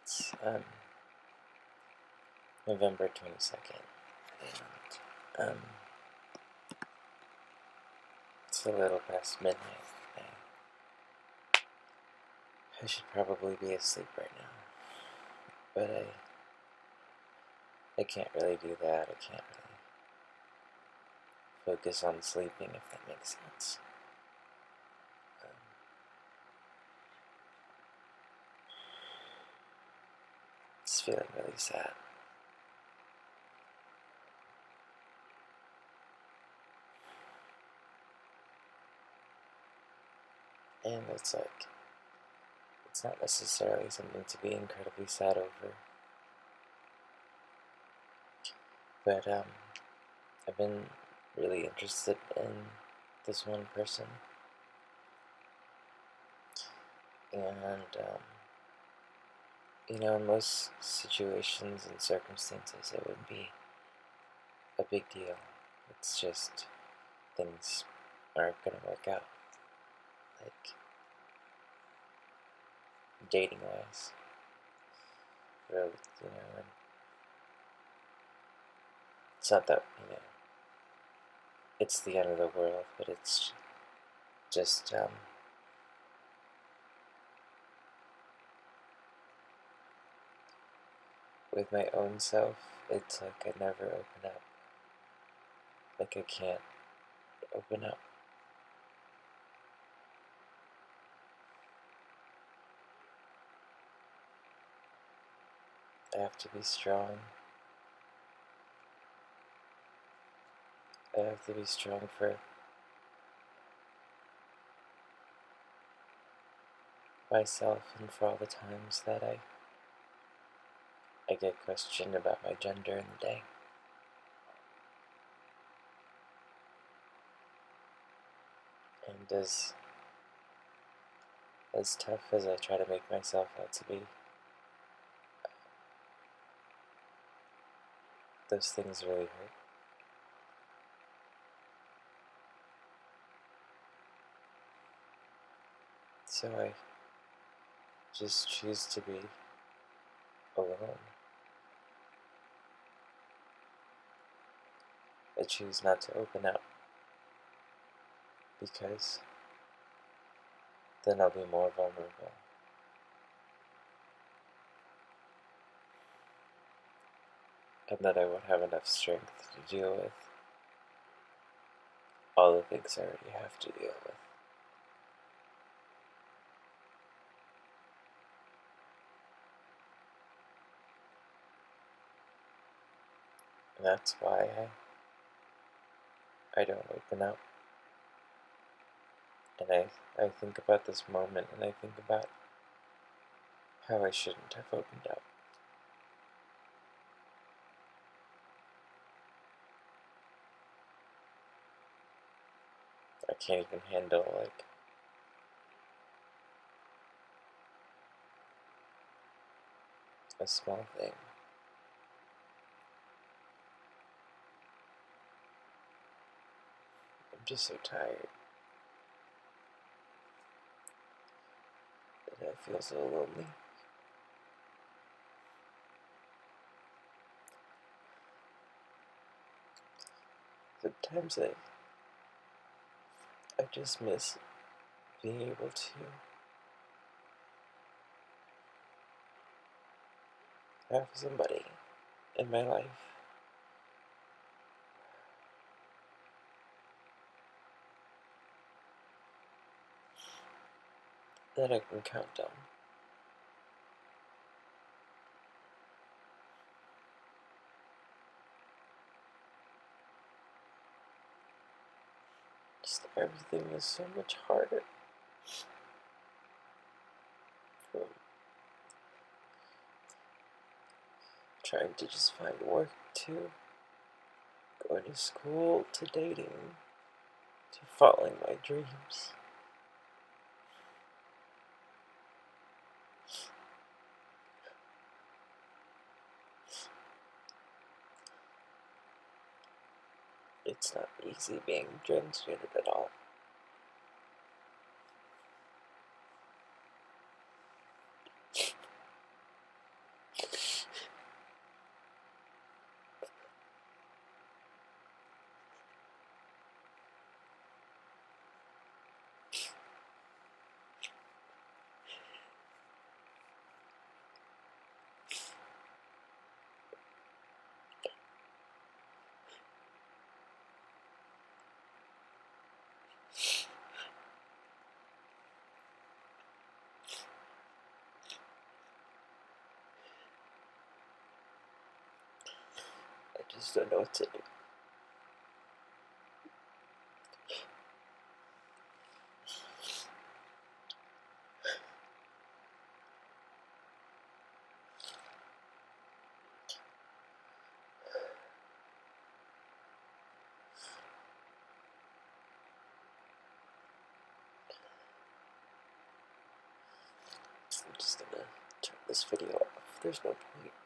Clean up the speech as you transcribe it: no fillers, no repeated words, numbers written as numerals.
It's November 22nd, and it's a little past midnight. I should probably be asleep right now, but I can't really do that. I can't really focus on sleeping, if that makes sense. It's feeling really sad. And it's not necessarily something to be incredibly sad over. But I've been really interested in this one person, and in most situations and circumstances, it would be a big deal. It's just things aren't gonna work out, like dating wise. Really, and it's not that it's the end of the world, but it's just with my own self, it's like I never open up. Like I can't open up. I have to be strong. I have to be strong for myself and for all the times that I get questioned about my gender in the day. And as tough as I try to make myself out to be, those things really hurt. So I just choose to be alone. I choose not to open up, because then I'll be more vulnerable. And then I won't have enough strength to deal with all the things I already have to deal with. And that's why I don't open up. And I think about this moment, and I think about how I shouldn't have opened up. I can't even handle, a small thing. I'm just so tired. And I feel so lonely. Sometimes I just miss being able to have somebody in my life that I can count on. Just everything is so much harder. From trying to just find work, to going to school, to dating, to following my dreams. It's not easy being transgendered at all. just don't know what to do. I'm just gonna turn this video off. There's no point.